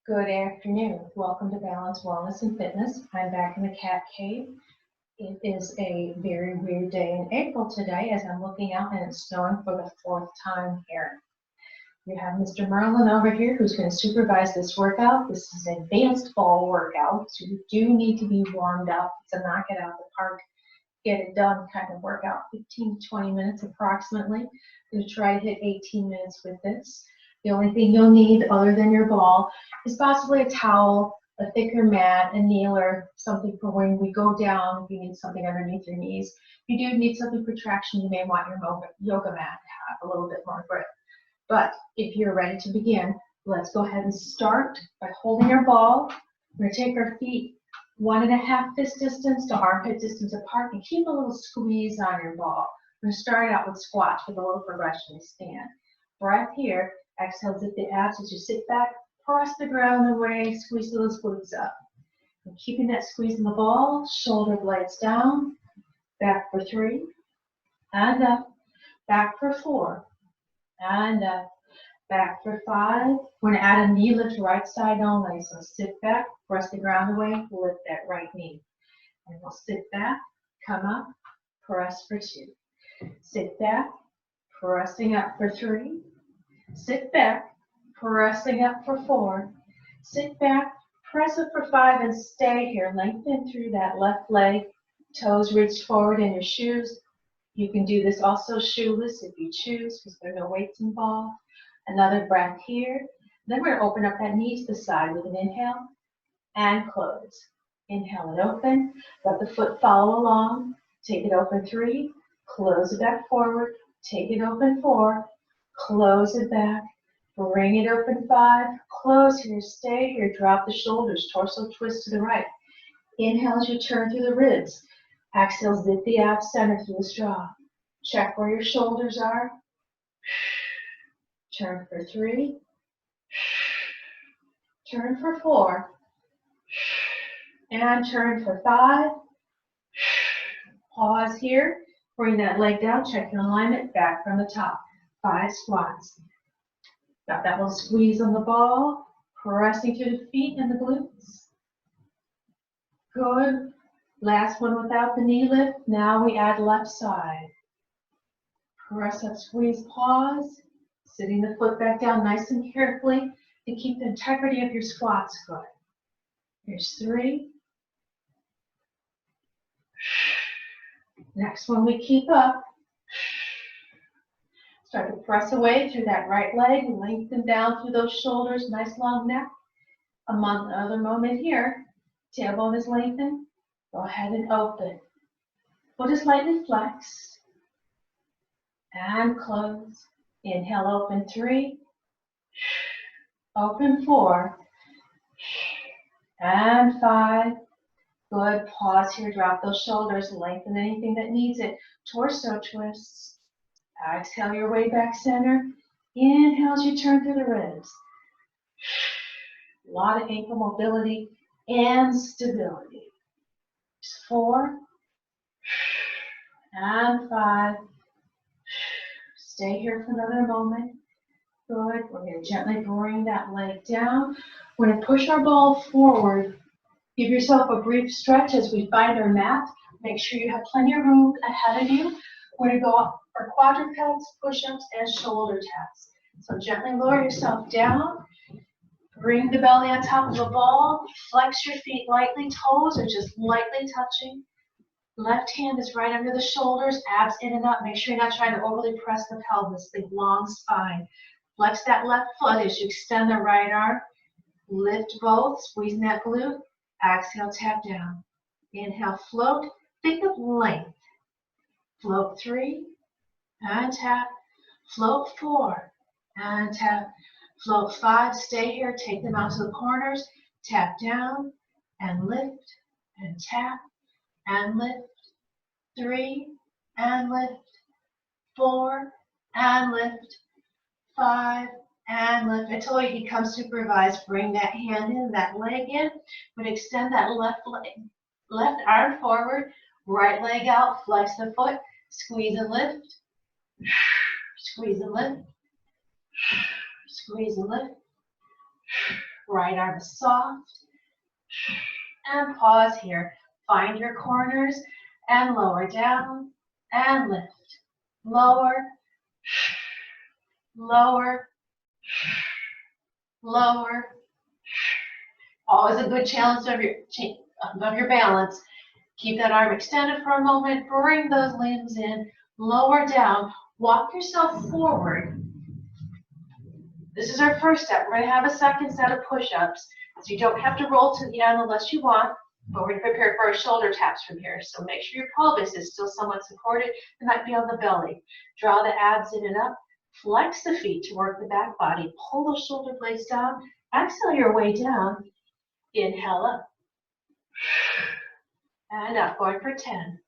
Good afternoon. Welcome to Balance, Wellness, and Fitness. I'm back in the cat cave. It is a very weird day in April today as I'm looking out and it's snowing for the fourth time here. You have Mr. Merlin over here who's going to supervise this workout. This is an advanced fall workout, so you do need to be warmed up. It's a knock it out of the park, get it done kind of workout, 15 to 20 minutes approximately. I'm going to try to hit 18 minutes with this. The only thing you'll need other than your ball is possibly a towel, a thicker mat, a kneeler, something for when we go down, if you need something underneath your knees. If you do need something for traction, you may want your yoga mat to have a little bit more grip. But if you're ready to begin, let's go ahead and start by holding our ball. We're going to take our feet 1.5 fist distance to armpit distance apart and keep a little squeeze on your ball. We're going to start out with squats with a little progression to stand. Breath here. Exhale, zip the abs as you sit back, press the ground away, squeeze those glutes up. And keeping that squeeze in the ball, shoulder blades down, back for 3, and up, back for 4, and up, back for 5. We're going to add a knee lift right side only, so sit back, press the ground away, lift that right knee. And we'll sit back, come up, press for 2. Sit back, pressing up for 3. Sit back, pressing up for 4. Sit back, press up for 5, and stay here. Lengthen through that left leg. Toes reached forward in your shoes. You can do this also shoeless if you choose, because there are no weights involved. Another breath here. Then we're going to open up that knee to the side with an inhale and close. Inhale and open. Let the foot follow along. Take it open 3. Close it back forward. Take it open 4. Close it back, bring it open 5, close here, stay here, drop the shoulders, torso twist to the right. Inhale as you turn through the ribs. Exhale, zip the abs center through the straw. Check where your shoulders are. Turn for 3. Turn for 4. And turn for 5. Pause here, bring that leg down, check your alignment, back from the top. 5 squats. Got that little squeeze on the ball, pressing through the feet and the glutes. Good. Last one without the knee lift. Now we add left side. Press up, squeeze, pause. Sitting the foot back down nice and carefully to keep the integrity of your squats good. Here's 3. Next one we keep up. Start to press away through that right leg, lengthen down through those shoulders, nice long neck. Another moment here, tailbone is lengthened. Go ahead and open. Foot is lightly flexed. And close. Inhale, open 3. Open 4. And 5. Good. Pause here, drop those shoulders, lengthen anything that needs it. Torso twists. Exhale your way back center. Inhale as you turn through the ribs. A lot of ankle mobility and stability. 4 and 5. Stay here for another moment. Good. We're going to gently bring that leg down. We're going to push our ball forward. Give yourself a brief stretch as we find our mat. Make sure you have plenty of room ahead of you. We're going to go up for quadrupeds, push-ups, and shoulder taps. So gently lower yourself down. Bring the belly on top of the ball. Flex your feet lightly. Toes are just lightly touching. Left hand is right under the shoulders. Abs in and up. Make sure you're not trying to overly press the pelvis. Think long spine. Flex that left foot as you extend the right arm. Lift both. Squeezing that glute. Exhale, tap down. Inhale, float. Think of length. Float 3, and tap. Float 4, and tap. Float 5, stay here, take them out to the corners. Tap down, and lift, and tap, and lift. 3, and lift. 4, and lift. 5, and lift. I told you he'd come supervised. Bring that hand in, that leg in. But extend that left arm forward. Right leg out, flex the foot, squeeze and lift, squeeze and lift, squeeze and lift, Right arm is soft. And pause here. Find your corners and lower down and lift. Lower, lower, lower. Always a good challenge of your balance. Keep that arm extended for a moment. Bring those limbs in. Lower down. Walk yourself forward. This is our first step. We're going to have a second set of push-ups. So you don't have to roll to the end unless you want. But we're going to prepare for our shoulder taps from here. So make sure your pelvis is still somewhat supported. It might be on the belly. Draw the abs in and up. Flex the feet to work the back body. Pull those shoulder blades down. Exhale your way down. Inhale up. And up. Going for 10.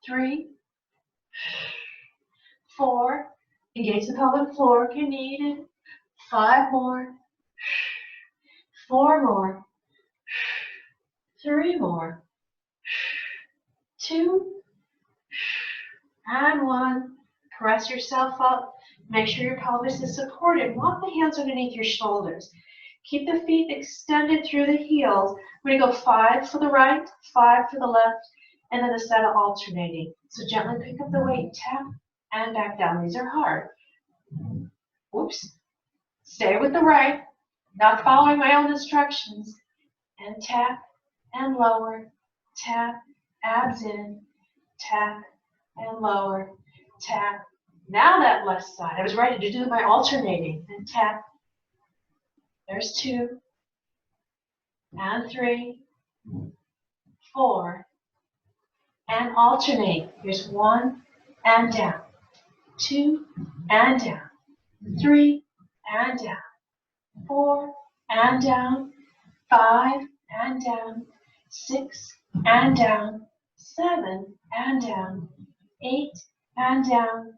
3. 4. Engage the pelvic floor if you need it. 5 more. 4 more. 3 more. 2. And 1. Press yourself up. Make sure your pelvis is supported. Walk the hands underneath your shoulders. Keep the feet extended through the heels. We're going to go 5 for the right, 5 for the left, and then a set of alternating. So gently pick up the weight, tap, and back down. These are hard. Whoops. Stay with the right, not following my own instructions. And tap and lower, tap, abs in, tap and lower, tap. Now that left side. I was ready to do my alternating. And tap. There's 2. And 3. 4. And alternate. Here's 1 and down. 2 and down. 3 and down. 4 and down. 5 and down. 6 and down. 7 and down. 8 and down.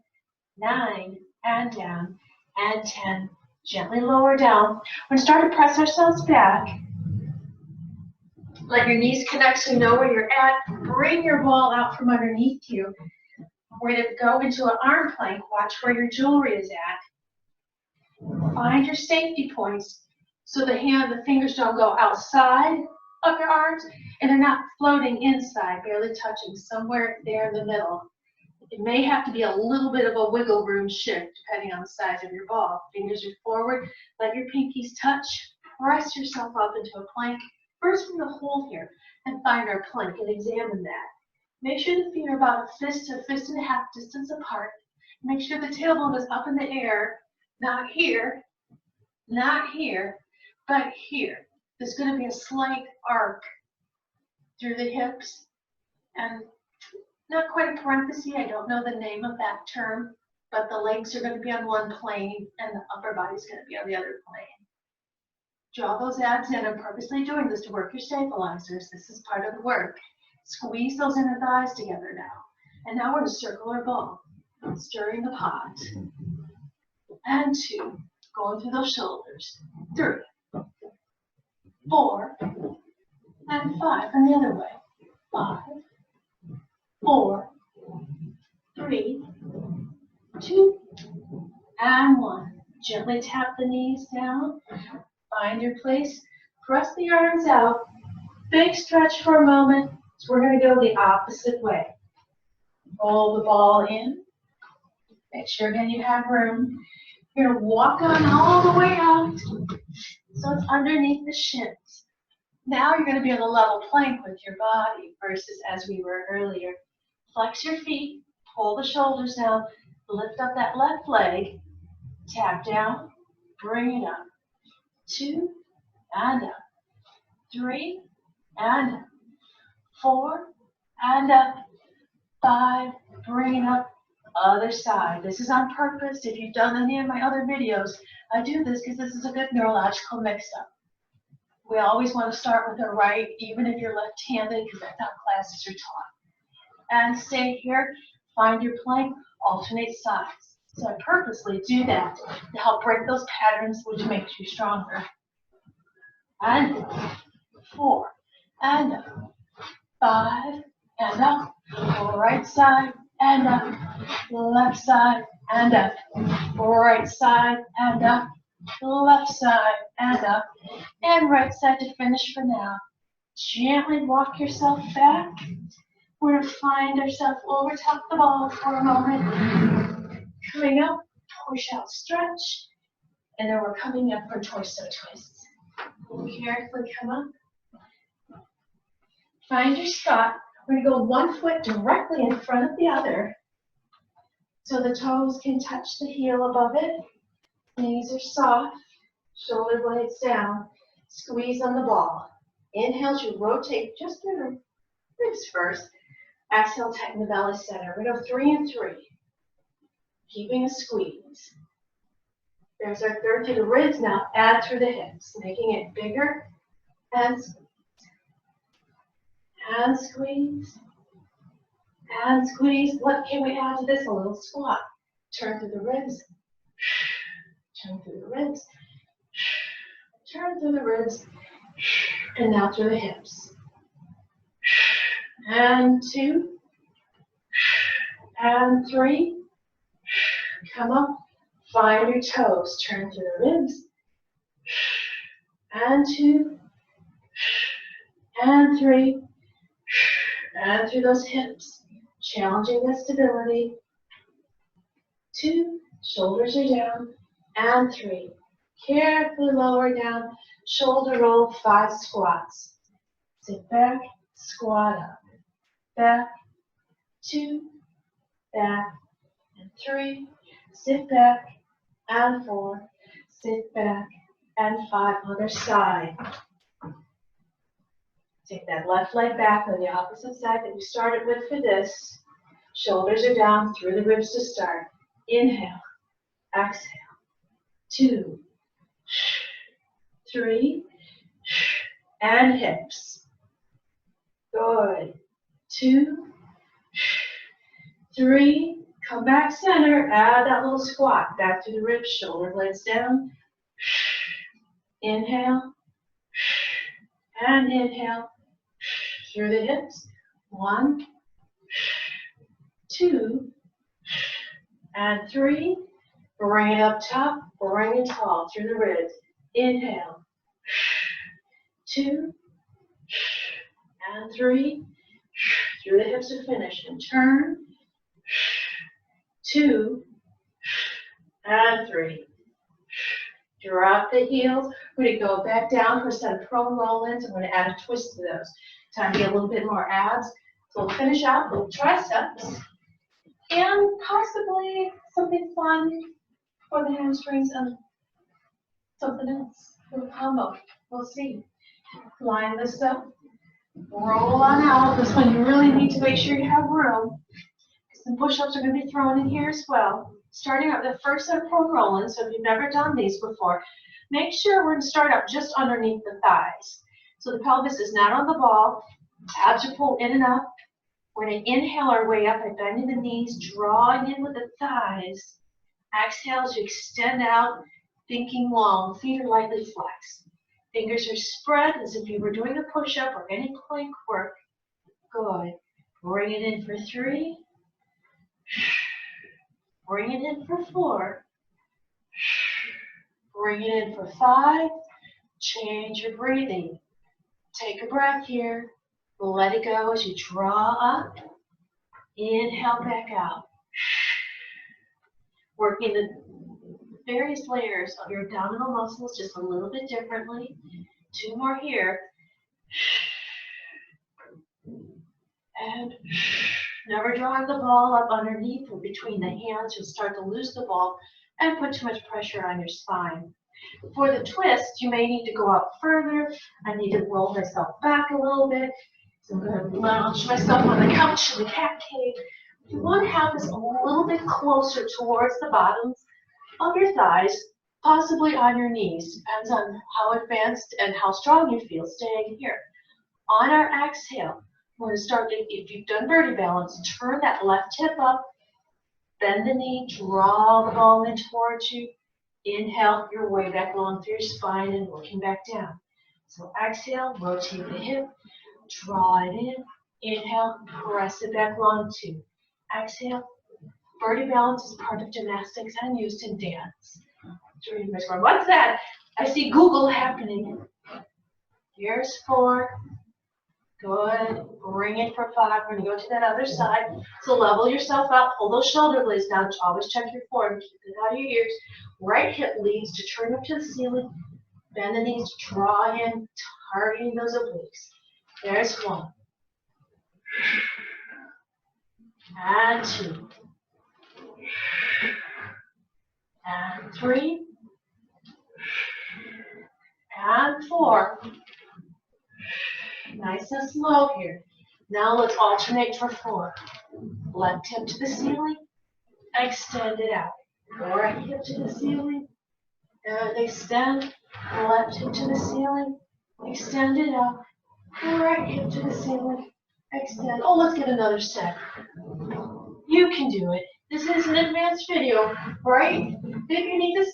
9 and down. And 10. Gently lower down. We're going to start to press ourselves back. Let your knees connect so you know where you're at. Bring your ball out from underneath you. We're going to go into an arm plank. Watch where your jewelry is at. Find your safety points so the fingers don't go outside of your arms and they're not floating inside, barely touching, somewhere there in the middle. It may have to be a little bit of a wiggle room shift depending on the size of your ball. Fingers are forward. Let your pinkies touch. Press yourself up into a plank. First, we're going to hold here and find our plank and examine that. Make sure the feet are about a fist to a fist and a half distance apart. Make sure the tailbone is up in the air, not here, not here, but here. There's going to be a slight arc through the hips and not quite a parenthesis, I don't know the name of that term, but the legs are going to be on one plane and the upper body is going to be on the other plane. Draw those abs in. I'm purposely doing this to work your stabilizers. This is part of the work. Squeeze those inner thighs together now. And now we're going to circle our ball, stirring the pot. And 2, going through those shoulders. 3, 4, and 5, and the other way. 5, 4, 3, 2, and 1. Gently tap the knees down. Find your place. Press the arms out. Big stretch for a moment. So we're going to go the opposite way. Roll the ball in. Make sure again you have room. You're going to walk on all the way out. So it's underneath the shins. Now you're going to be on a level plank with your body versus as we were earlier. Flex your feet, pull the shoulders down, lift up that left leg, tap down, bring it up. 2, and up. 3, and up. 4, and up. 5, bring it up. Other side. This is on purpose. If you've done any of my other videos, I do this because this is a good neurological mix-up. We always want to start with the right, even if you're left-handed, because that's how classes are taught. And stay here. Find your plank. Alternate sides. So I purposely do that to help break those patterns, which makes you stronger. And 4, and up. 5, and up. Right side, and up. Left side, and up. Right side, and up. Left side and up, and right side to finish for now. Gently walk yourself back. We're gonna find ourselves over top the ball for a moment. Coming up, push out, stretch, and then we're coming up for torso twists. Carefully come up. Find your spot. We're gonna go 1 foot directly in front of the other, so the toes can touch the heel above it. Knees are soft, shoulder blades down. Squeeze on the ball. Inhale as you rotate just through the ribs first. Exhale, tighten the belly center. We go 3 and 3. Keeping a squeeze. There's our third through the ribs. Now add through the hips, making it bigger and squeeze. And squeeze. And squeeze. What can we add to this? A little squat. Turn through the ribs. Turn through the ribs. Turn through the ribs. And now through the hips. And 2. And 3. Come up. Find your toes. Turn through the ribs. And 2. And 3. And through those hips. Challenging the stability. 2. Shoulders are down. And 3. Carefully lower down. Shoulder roll, 5 squats. Sit back, squat up. Back, 2, back, and 3. Sit back, and 4. Sit back, and 5. Other side. Take that left leg back on the opposite side that you started with for this. Shoulders are down through the ribs to start. Inhale, exhale. 2, 3, and hips. Good. 2, 3, come back center, add that little squat, back to the ribs, shoulder blades down. Inhale, and inhale, through the hips. 1, 2, and 3. Bring it up top, bring it tall, through the ribs. Inhale, 2, and 3, through the hips to finish, and turn, 2, and 3. Drop the heels. We're going to go back down for a set of prone roll-ins. I'm going to add a twist to those. Time to get a little bit more abs. So we'll finish out with triceps and possibly something fun for the hamstrings and something else for the combo. We'll see. Line this up. Roll on out. This one you really need to make sure you have room. Some push-ups are going to be thrown in here as well. Starting out the first set of prone roll-ins, so if you've never done these before, make sure we're going to start out just underneath the thighs. So the pelvis is not on the ball. Abs are pulled in and up. We're going to inhale our way up by bending the knees, drawing in with the thighs. Exhale as you extend out, thinking long. Feet are lightly flexed. Fingers are spread as if you were doing a push-up or any plank work. Good. Bring it in for 3. Bring it in for 4. Bring it in for 5. Change your breathing. Take a breath here. Let it go as you draw up. Inhale back out. Working the various layers of your abdominal muscles just a little bit differently. 2 more here. And never drawing the ball up underneath or between the hands. You'll start to lose the ball and put too much pressure on your spine. For the twist, you may need to go out further. I need to roll myself back a little bit. So I'm going to lounge myself on the couch in the cat cave. You want to have this a little bit closer towards the bottoms of your thighs, possibly on your knees. Depends on how advanced and how strong you feel staying here. On our exhale, we're going to start, if you've done birdie balance, turn that left hip up, bend the knee, draw the ball in towards you. Inhale your way back along through your spine and working back down. So exhale, rotate the hip, draw it in. Inhale, press it back long 2. Exhale. Birdie balance is part of gymnastics and used in dance. What's that? I see Google happening. Here's 4. Good. Bring it for 5. We're going to go to that other side. So level yourself out. Pull those shoulder blades down. Always check your form. Keep it out of your ears. Right hip leads to turn up to the ceiling. Bend the knees. Draw in. Targeting those obliques. There's 1. And 2. And 3. And 4. Nice and slow here. Now let's alternate for 4. Left hip to the ceiling, extend it out. Right hip to the ceiling, and extend. Left hip to the ceiling, extend it out. Right hip to the ceiling, extend. Oh, let's get another set. You can do it. This is an advanced video, right? If you need to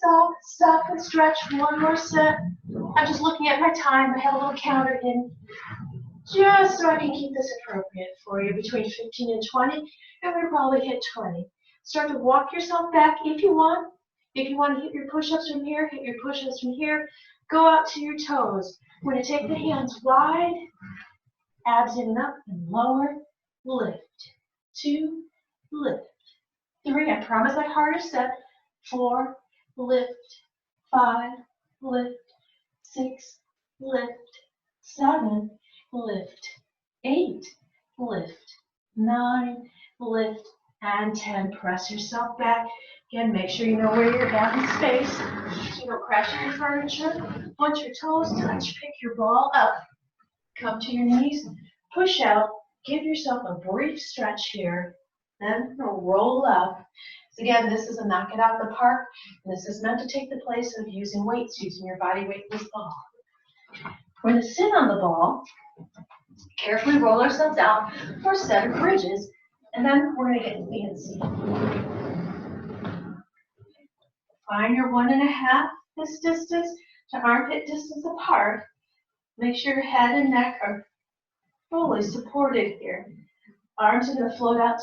stop and stretch. One more set. I'm just looking at my time. I have a little counter in, just so I can keep this appropriate for you, between 15 and 20, and we'll probably hit 20. Start to walk yourself back if you want. If you want to hit your push-ups from here, hit your push-ups from here. Go out to your toes. We're going to take the hands wide, abs in and up, and lower, lift. 2, lift. 3, I promise that harder set. 4, lift. 5, lift. 6, lift. 7, lift. 8, lift. 9, lift. And 10, press yourself back. Again, make sure you know where you're at in space, so you don't crash into furniture. Once your toes touch, pick your ball up. Come to your knees, push out, give yourself a brief stretch here, then roll up. So again, this is a knock it out the park. This is meant to take the place of using weights, using your body weight with ball. We're going to sit on the ball, carefully roll ourselves out for a set of bridges, and then we're going to get fancy. Find your 1.5 this distance to armpit distance apart. Make sure your head and neck are fully supported here. Arms are going to float out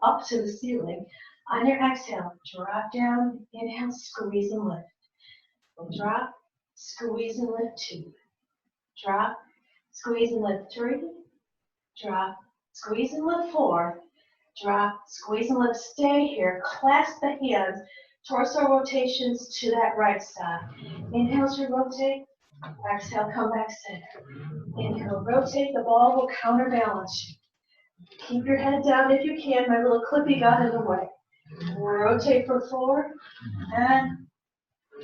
up to the ceiling. On your exhale, drop down, inhale, squeeze and lift. We'll drop, squeeze and lift 2. Drop, squeeze and lift 3. Drop, squeeze and lift 4. Drop, squeeze and lift. Stay here. Clasp the hands. Torso rotations to that right side. Inhale to rotate. Exhale, come back center. Inhale, rotate. The ball will counterbalance you. Keep your head down if you can. My little clippy got in the way. Rotate for 4. And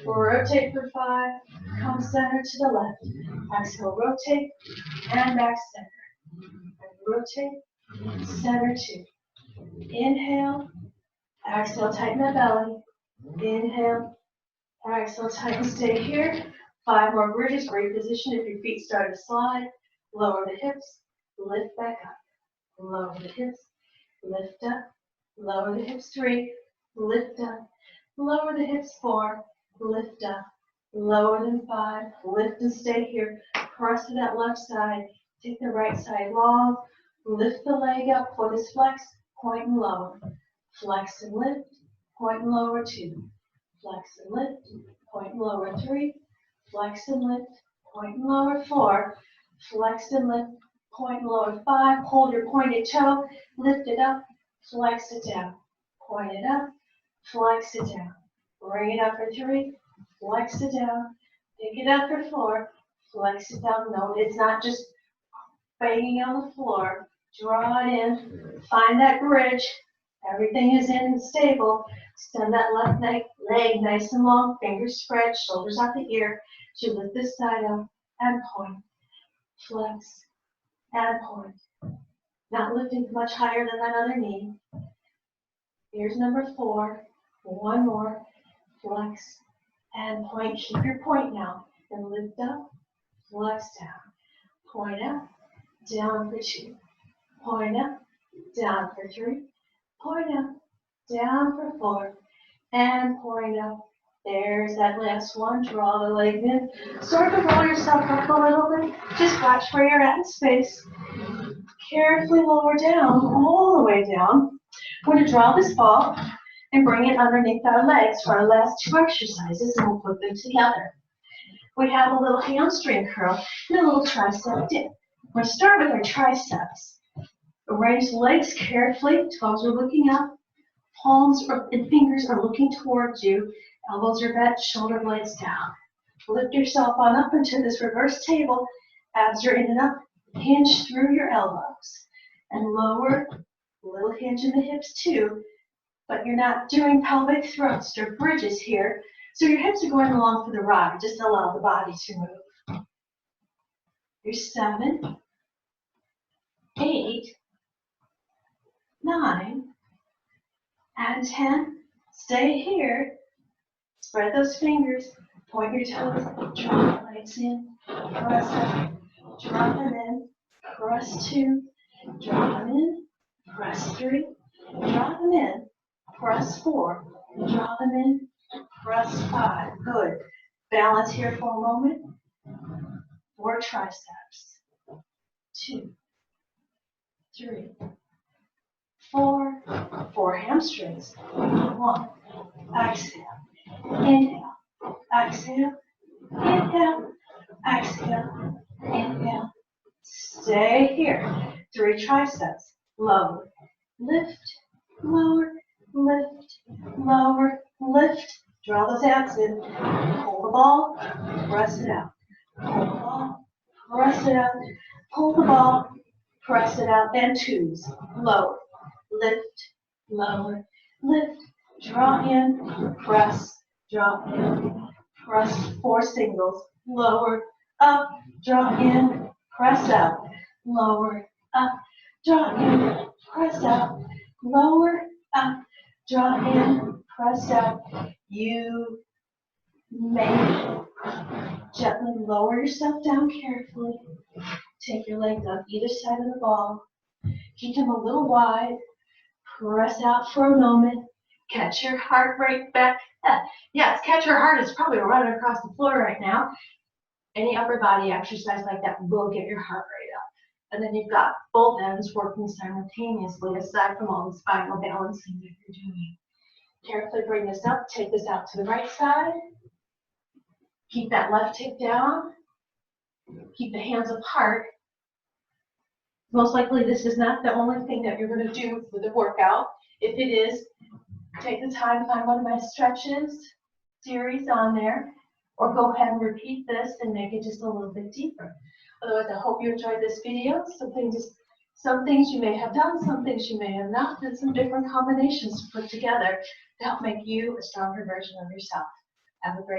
rotate for 5. Come center to the left. Exhale, rotate. And back center. And rotate. Center 2. Inhale. Exhale, tighten the belly. Inhale. Exhale, tighten. Stay here. 5 more bridges. Great position if your feet start to slide. Lower the hips. Lift back up. Lower the hips. Lift up. Lower the hips. 3. Lift up. Lower the hips. 4. Lift up. Lower them. 5. Lift and stay here. Press to that left side. Take the right side long. Lift the leg up for this flex. Point and lower. Flex and lift. Point and lower 2. Flex and lift. Point and lower 3. Flex and lift. Point and lower 4. Flex and lift. Point and lower 5. Hold your pointed toe. Lift it up. Flex it down. Point it up. Flex it down. Bring it up for 3. Flex it down. Pick it up for 4. Flex it down. No, it's not just banging on the floor. Draw it in. Find that bridge. Everything is in and stable. Extend that left leg nice and long. Fingers spread. Shoulders out the ear. You lift this side up and point. Flex and point. Not lifting much higher than that other knee. Here's number 4. 1 more. Flex and point. Keep your point now. And lift up. Flex down. Point up. Down for 2. Point up. Down for 3. Point up. Down for 4. And point up. There's that last one. Draw the leg in. Start to roll yourself up a little bit. Just watch where you're at in space. Carefully lower down, all the way down. We're going to draw this ball and bring it underneath our legs for our last two exercises, and we'll put them together. We have a little hamstring curl and a little tricep dip. We're going to start with our triceps. Arrange the legs carefully, toes are looking up, palms and fingers are looking towards you, elbows are bent, shoulder blades down. Lift yourself on up into this reverse table, abs are in and up, hinge through your elbows, and lower, a little hinge in the hips too, but you're not doing pelvic thrusts or bridges here, so your hips are going along for the ride. Just allow the body to move. Here's 7, 8, 9, and 10. Stay here. Spread those fingers. Point your toes. Drop the legs in. Press up. Drop them in. Press 2. Drop them in. Press 3. Drop them in. Press 4. Drop them in. Press 5. Good. Balance here for a moment. 4 triceps. 2, 3, 4. 4 hamstrings. 1. Exhale. Inhale. Exhale. Inhale. Exhale. Inhale. Stay here. 3 triceps. Lower. Lift. Lower. Lift. Lower. Lift. Draw those abs in. Pull the ball. Press it out. Pull the ball. Press it out. Pull the ball. Press it out. And 2s. Lower. Lift. Lower. Lift. Draw in. Press. Drop in. Press. 4 singles. Lower. Up. Draw in. Press out. Lower. Up. Draw in. Press out. Lower. Up. Draw in. Press out. You may gently lower yourself down carefully. Take your legs on either side of the ball. Keep them a little wide. Press out for a moment. Catch your heart rate back. Yes, catch your heart is probably running across the floor right now. Any upper body exercise like that will get your heart rate up. And then you've got both ends working simultaneously, aside from all the spinal balancing that you're doing. Carefully bring this up. Take this out to the right side. Keep that left hip down. Keep the hands apart. Most likely this is not the only thing that you're going to do for the workout. If it is, take the time to find one of my stretches series on there, or go ahead and repeat this and make it just a little bit deeper. Otherwise, I hope you enjoyed this video. Some things you may have done, some things you may have not, and some different combinations to put together to help make you a stronger version of yourself. Have a great day.